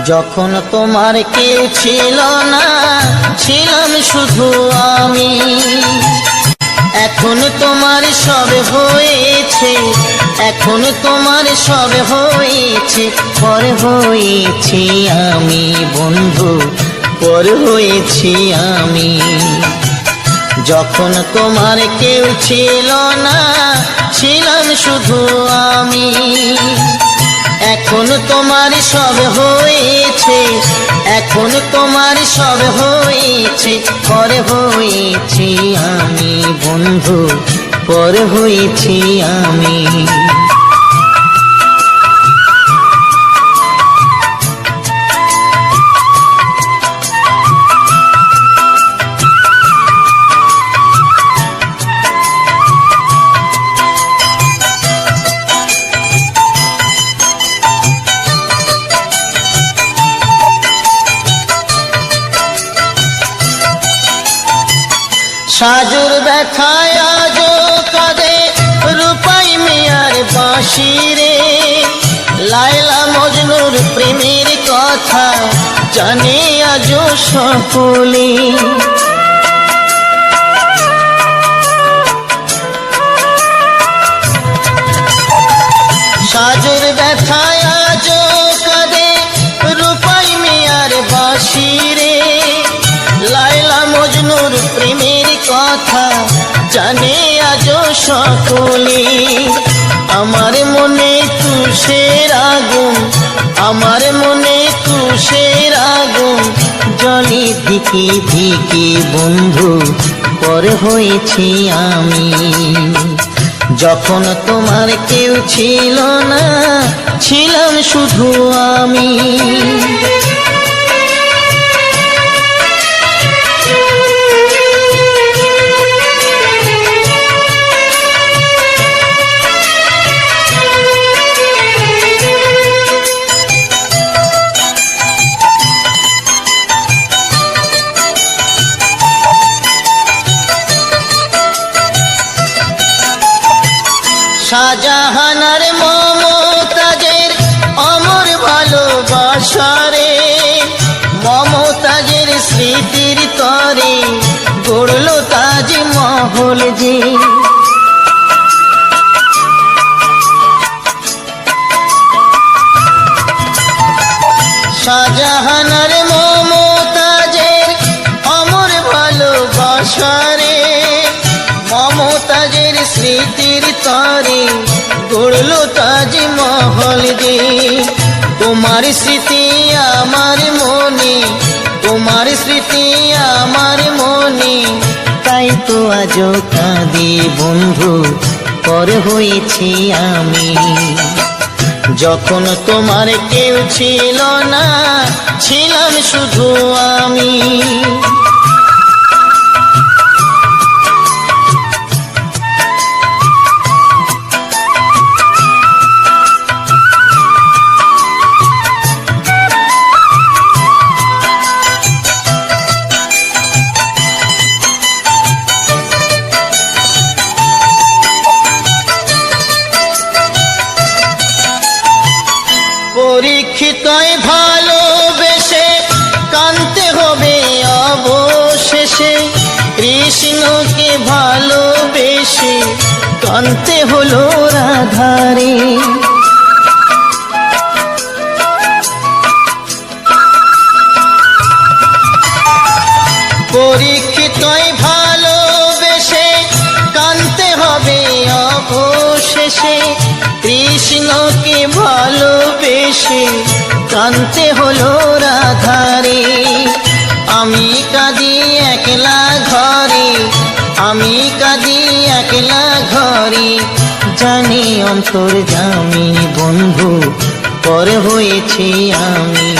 যখন তোমার কেউ ছিল না, ছিলাম শুধু আমি। এখন তোমার সব হয়েছে, এখন তোমার সব হয়েছে, পর হয়েছি আমি বন্ধু, পর হয়েছি আমি। যখন তোমার কেউ ছিল না, ছিলাম শুধু আমি। এখন তোমার সব হয়েছে, এখন তোমার সব হয়েছে, পর হয়েছি আমি বন্ধু, পর হয়েছি আমি। সাজুর ব্যথায় আজো কাঁদে রূপাই মিয়ার বাঁশি রে। লায়লা মজনুর প্রেমের কথা জানে আজো সকলে। সাজুর ব্যথায় আজো কাঁদে রূপাই মিয়ার বাঁশি রে। লায়লা মজনুর প্রেমের কথা জানে আজো সকলে। আমার মনে তুষের আগুন, আমার মনে তুষের আগুন জলে ধিকে ধিকে বন্ধু, পর হয়েছি আমি। যখন তোমার কেউ ছিল না, ছিলাম শুধু আমি। শাহজাহানার মমতাজের অমর ভালোবাসারে, মমতাজের স্মৃতির তরে গড়ল তাজমহল যে। শাহজাহানার মমতাজের অমর ভালোবাসারে, মমতাজের স্মৃতির তরে গড়ল তাজমহল যে। তোমার স্মৃতি আমার মনে, তোমার স্মৃতি আমার মনে, তাই তো আজও কাঁদি বন্ধু, পর হয়েছি আমি। যখন তোমার কেউ ছিল না, ছিলাম শুধু আমি। পরীক্ষিতয় ভালোবেসে কানতে হবে অবশেষে, কৃষ্ণকে ভালোবেসে কানতে হলো রাধারে। পরীক্ষিতয় ভালোবেসে কানতে হবে অবশেষে, কৃষ্ণকে ভালোবেসে কানতে হলো রাধারে। আমি কাঁদি একলা ঘরে, আমি কাঁদি একলা ঘরে, জানি অন্তর্যামী বন্ধু, পর হয়েছি আমি।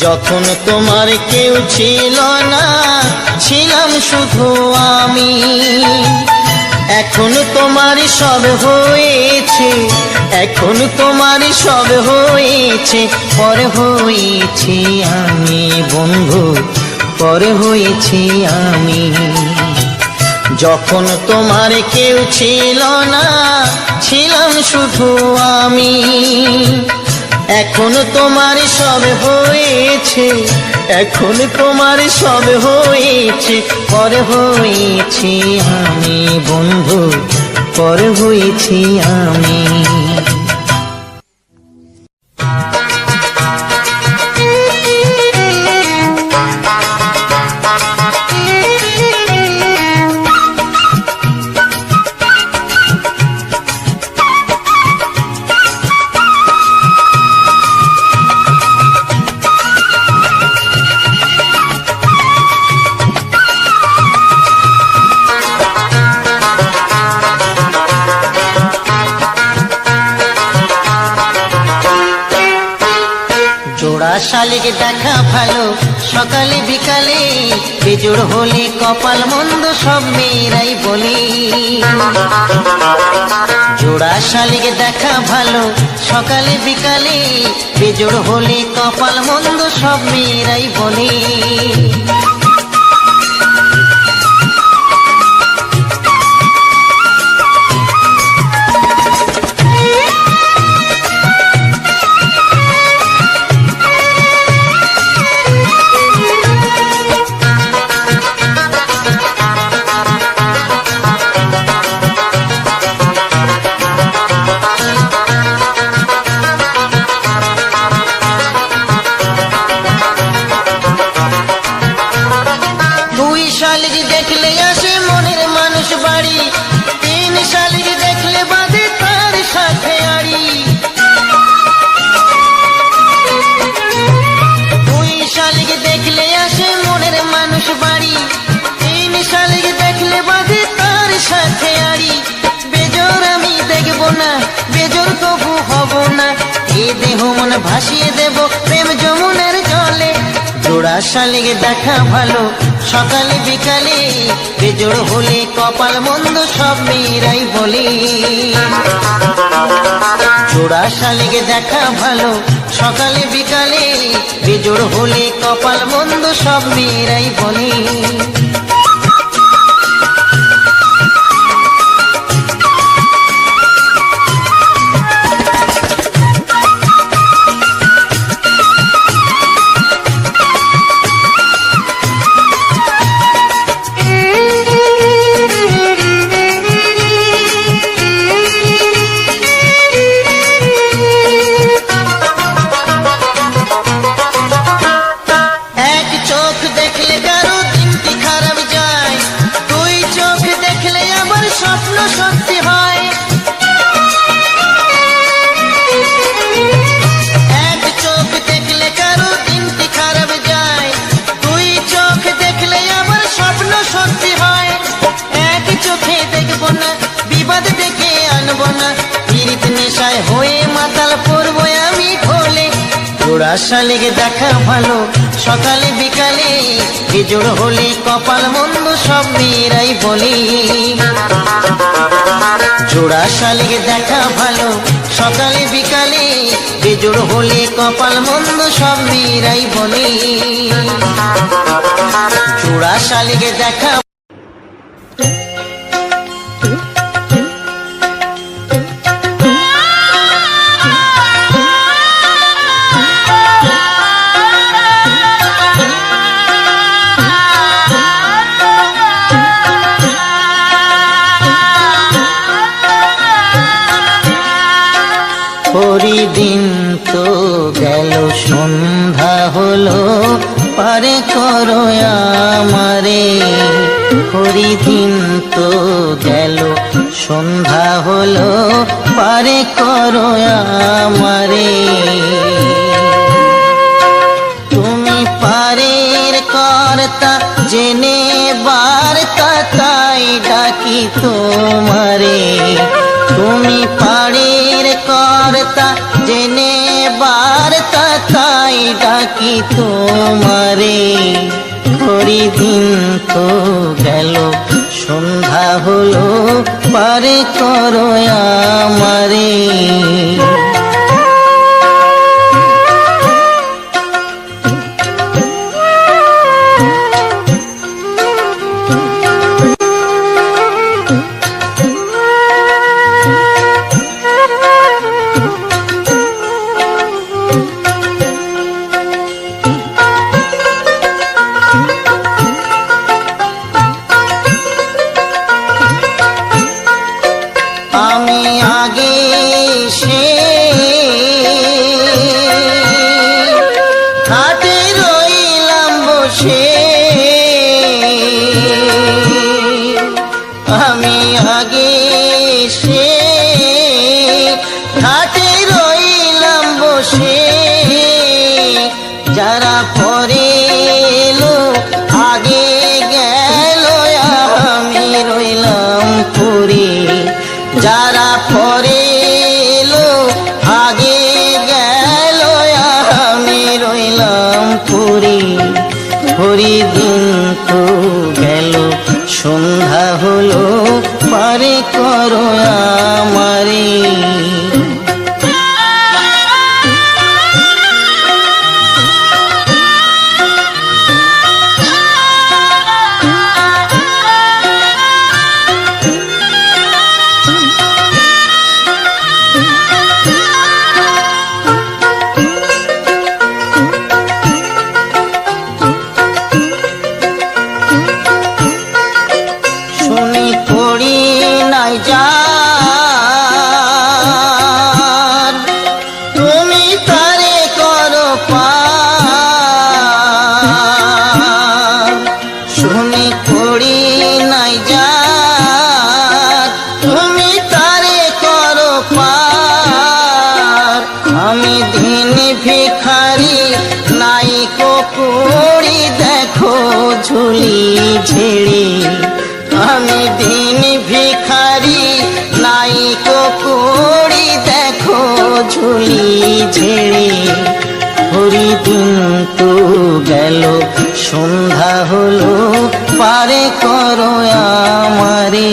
যখন তোমার কেউ ছিল না, ছিলাম শুধু আমি। এখন তোমার সব হয়েছে, এখন তোমার সব হয়েছে, পর হয়েছি আমি বন্ধু, পর হয়েছি আমি। যখন তোমার কেউ ছিল না, ছিলাম শুধু আমি। এখন তোমার সব হয়েছে, এখন তোমার সব হয়েছে, পর হয়েছি আমি বন্ধু, পর হয়েছি আমি। জোড়া শালিক দেখা ভালো সকালে বিকালে, বেজোড় হলে কপাল মন্দ সব মেয়েরাই বলে। জোড়া শালিক দেখা ভালো সকালে বিকালে, বেজোড় হলে কপাল মন্দ সব মেয়েরাই বলে। শালিক দেখলে আসে মনের মানুষ বাড়ি, তিন শালিক দেখলে বাঁধে তার সাথে আড়ি। দুই শালিক দেখলে আসে মনের মানুষ বাড়ি, তিন শালিক দেখলে বাঁধে তার সাথে আড়ি। বেজোর আমি দেখব না, বেজোর তবু হব না, এ দেহ মন ভাসিয়ে দেব প্রেম যমুনার জলে। জোড়া শালিক দেখা ভালো সকালে বিকালে, বেজোড় হলে কপাল মন্দ সব মেয়েরাই বলে। জোড়া শালিক দেখা ভালো সকালে বিকালে, বেজোড় হলে কপাল মন্দ সব মেয়েরাই বলে। সত্যি হয় এক চোখ দেখলে কারো দিনটি খারাপ যায়, দুই চোখ দেখলে আবার স্বপ্ন সত্যি হয়। এক চোখে দেখবো না, বিবাদ ডেকে আনবো না, পীড়িত নেশায় হয়ে মাতাল পড়বো আমি ঢোলে। জোড়া শালিক দেখা ভালো সকালে বিকালে, বেজোড় হলে কপাল মন্দ সব মেয়েরাই বলে। জোড়া শালিক দেখা ভালো সকালে বিকালে, বেজোড় হলে কপাল মন্দ সব মেয়েরাই বলে। জোড়া শালিক দেখা দিন তো গেল সন্ধ্যা হলো, পারে করো আমারে। হরিদিন তো গেল সন্ধ্যা হলো, পারে করো আমারে। তুমি পারের কর্তা জেনে বার্তা তাই ডাকি তোমারে। তুমি পারের কর্তা জেনে বার্তা তাই ডাকি তোমারে। হরিদিন তো গেল সন্ধ্যা হলো, পারে করো আমারে। ঝুলি ঝেড়ে। হরিদিন তো গেল, সন্ধ্যা হলো, পারে করো আমারে।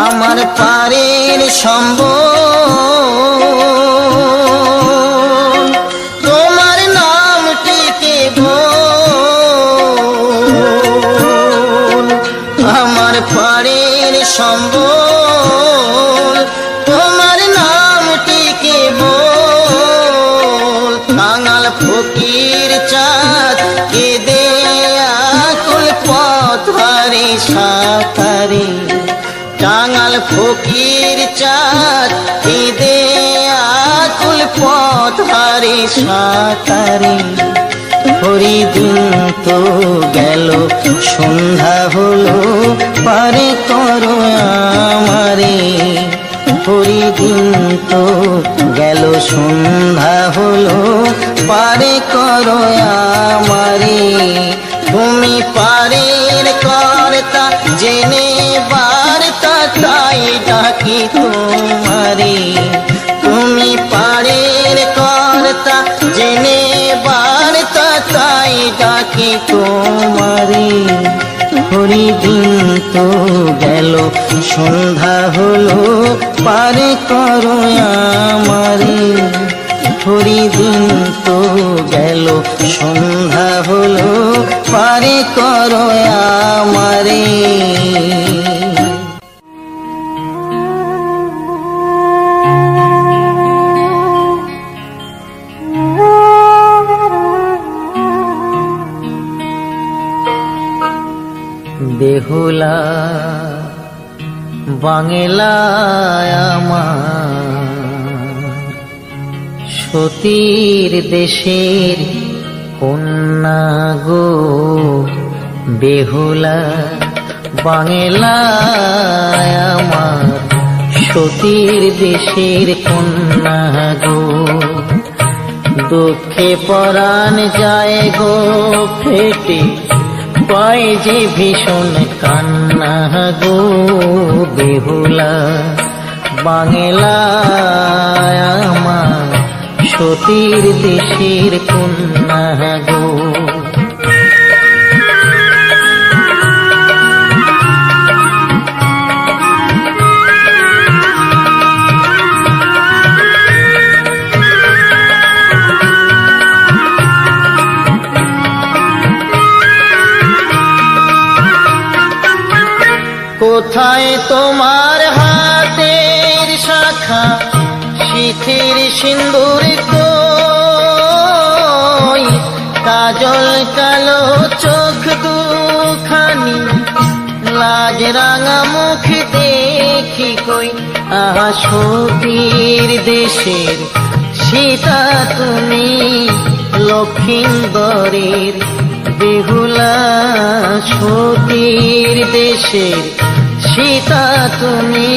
আমার পারের সম্বল, তোমার নামটিকে বল। আমার পারের সম্বল, তোমার নামটিকে বল। কাঙাল ফকির চাঁদ কেঁদে আকুল পথহারে সাঁতারে। কাঙাল ফকির চাঁদ কেঁদে আকুল পথহারে সাঁতারে। হরিদিন তো গেল, সন্ধ্যা হলো, পারে করো আমারে। হরিদিন তো গেল, সন্ধ্যা হলো, পারে করো আমারে। তুমি পারের কর্তা, জেনে বার্তা, তাই ডাকি তোমারে। তুমি পারের কর্তা, জেনে বার্তা, তাই ডাকি তোমারে। হরিদিন তো গেল, সন্ধ্যা হলো, পারে করো আমারে। হরিদিন তো গেল, সন্ধ্যা হলো, পারে করো আমারে। বেহুলা বাংলায় আমার, সতীর দেশের কন্যা গো। বেহুলা বাংলায় আমার, সতীর দেশের কন্যা গো। দুঃখে পরাণ যায় গো ফেটে, পায় যে ভীষণ কান্না গো। বেহুলা বাংলায় আমার, সতীর দেশের কন্যা গো। কোথায় তোমার হাতের শাখা, শিথির সিন্দুর কই? কাজল কালো চোখ দুখানি, লাজ রাঙা মুখ দেখি কই? আহা সতীর দেশের সীতা তুমি, লক্ষিন্দরের বেহুলা। সতীর দেশের সীতা তুমি,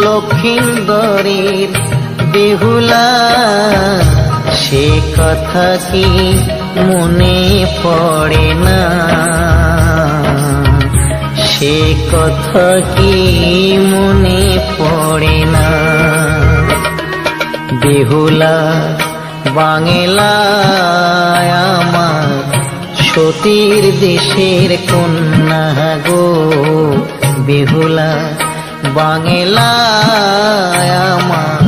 লক্ষিন্দরের বেহুলা। সে কথা কি মনে পড়ে না? সে কথা কি মনে পড়ে না? বেহুলা বাংলায় আমার, সতীর দেশের কন্যা গো। বেহুলা বাংলায় আমার,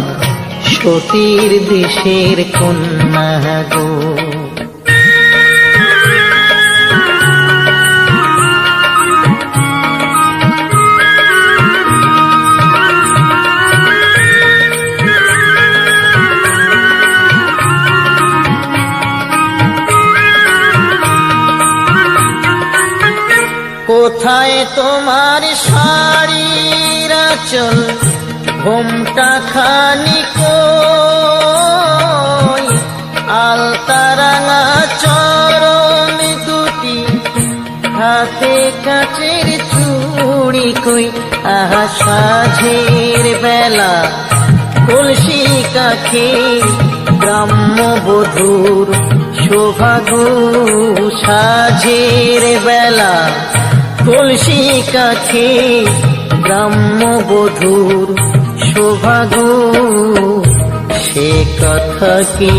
সতীর দেশের কন্যা গো। কোথায় তোমার শাড়ির আঁচল, ঘোমটা খানি কই? আলতা রাঙা চরণ হাতে কাচের চুড়ি কই আহা সাঝের বেলা, কলসি কাখে গ্রাম্য বধূর শোভাগো সাঝের বেলা, কলসি কাখে গ্রাম্য বধূর শোভাগো। সে কথা কি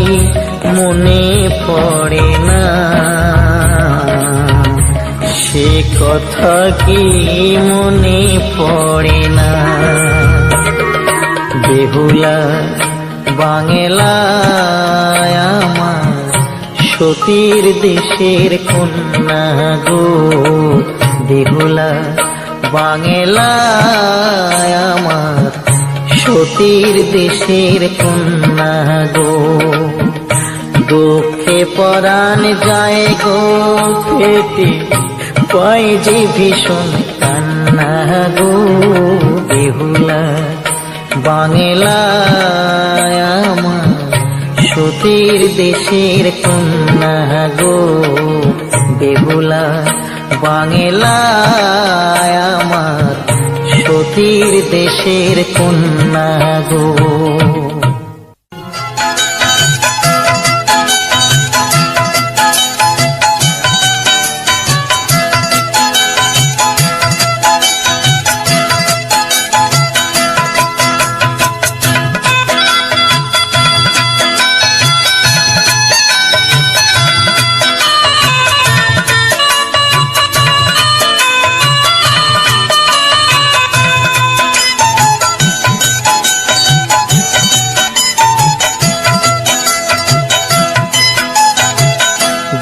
মনে পড়ে না, সে কথা কি মনে পড়ে না। বেহুলা বাংলায় আমার সতীর দেশের কন্যা গো, বেহুলা বাংলায় আমার সতীর দেশের কন্যা গো। দুঃখে পরাণ যায় গো ফেটে, পাই যে ভীষণ কান্না গো, বেহুলা বাংলায় আমার সতীর দেশের কন্যা গো, বেহুলা বাংলায় আমার সতীর দেশের কন্যা গো।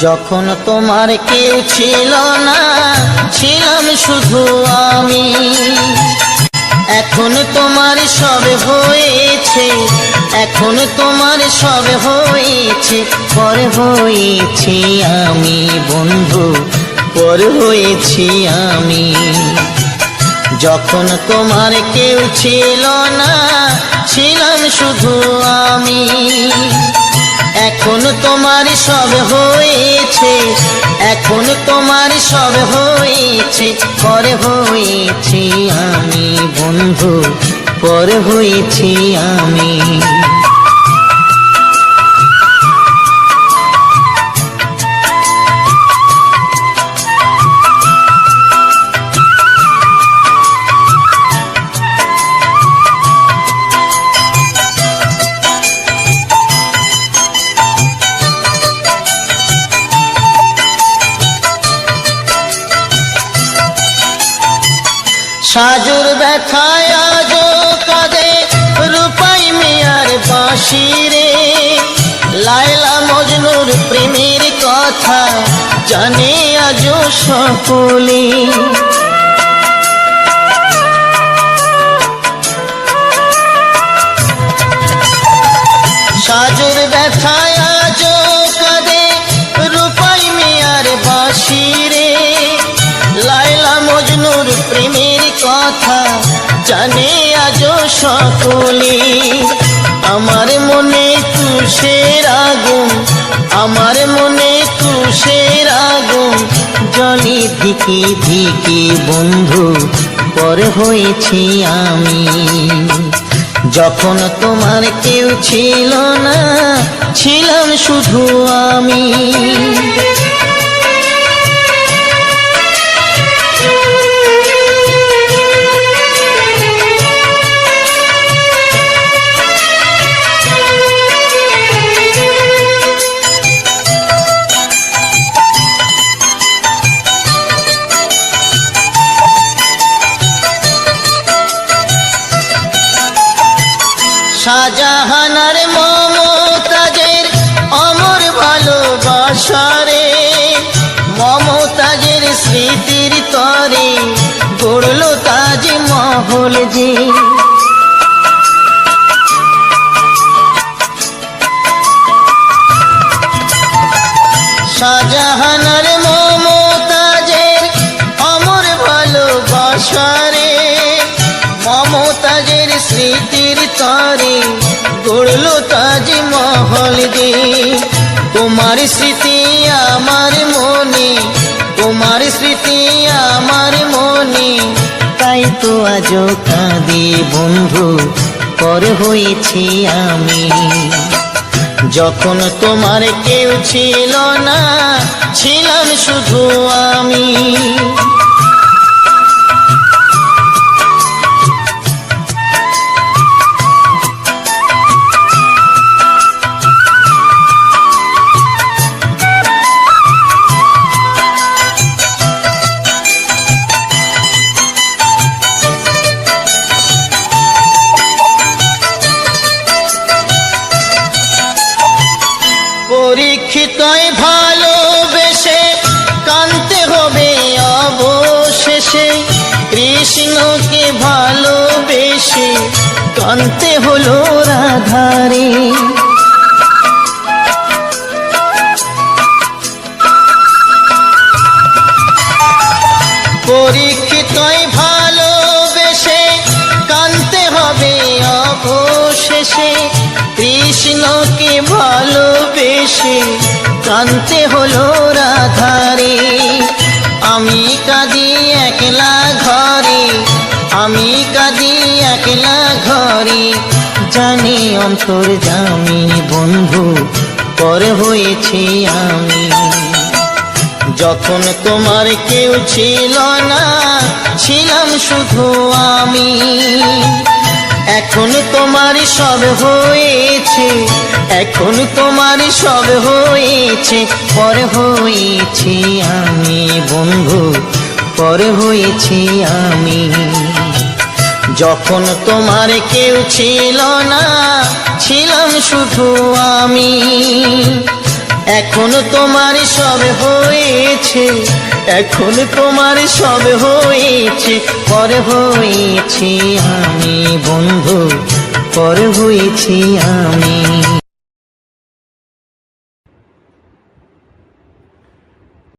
যখন তোমার কেউ ছিল না, ছিলাম শুধু আমি। এখন তোমার সব হয়েছে, এখন তোমার সব হয়েছে, পর হয়েছি আমি বন্ধু, পর হয়েছি আমি। যখন তোমার কেউ ছিল না, ছিলাম শুধু আমি। এখন তোমার সব হয়েছে, এখন তোমার সব হয়েছে, পর হয়েছি আমি বন্ধু, পর হয়েছি আমি। সাজুর ব্যথায় আজো কাঁদে রূপাই মিয়ার বাঁশি রে, লায়লা মজনুর প্রেমের কথা জানে আজো সকলে। সাজুর ব্যথায় আজো কাঁদে রূপাই মিয়ার বাঁশি রে, লায়লা মজনুর প্রেমের কথা জানে আজো সকলে। আমার মনে তুষের আগুন, আমার মনে তুষের আগুন জলে ধিকে ধিকে বন্ধু, পর হয়েছি আমি। যখন তোমার কেউ ছিল না, ছিলাম শুধু আমি। শাহজাহানার মমতাজের অমর ভালোবাসারে, মমতাজের স্মৃতির তরে গড়ল তাজমহল যে। শাহজাহানার মমতাজের অমর ভালোবাসারে, মমতাজের স্মৃতির তরে গড়ল তাজমহল যে। তোমার স্মৃতি আমার মনে, তোমার স্মৃতি স্মৃতি আমার মনে, তাই তো আজও কাঁদি বন্ধু, পর হয়েছি আমি। যখন তোমার কেউ ছিল না, ছিলাম শুধু আমি। পরীক্ষিতই ভালোবেসে কানতে হবে অবশেষে, কৃষ্ণকে ভালোবেসে কানতে হলো রাধারে। পরীক্ষিতই ভালোবেসে কানতে হবে অবশেষে, কৃষ্ণকে ভালোবেসে কানতে হলো রাধারে। আমি কাঁদি একলা ঘরে, আমি কাঁদি একলা ঘরে, জানি অন্তর্যামী বন্ধু, পর হয়েছি আমি। যখন তোমার কেউ ছিল না, ছিলাম শুধু আমি। এখন তোমার সব হয়েছে, এখন তোমার সব হয়েছে, পর হয়েছি আমি বন্ধু, পর হয়েছি আমি। যখন তোমার কেউ ছিল না, ছিলাম শুধু আমি। এখন তোমার সব হয়েছে, এখন তোমার সব হয়েছে, পর হয়েছি আমি বন্ধু, পর হয়েছি আমি।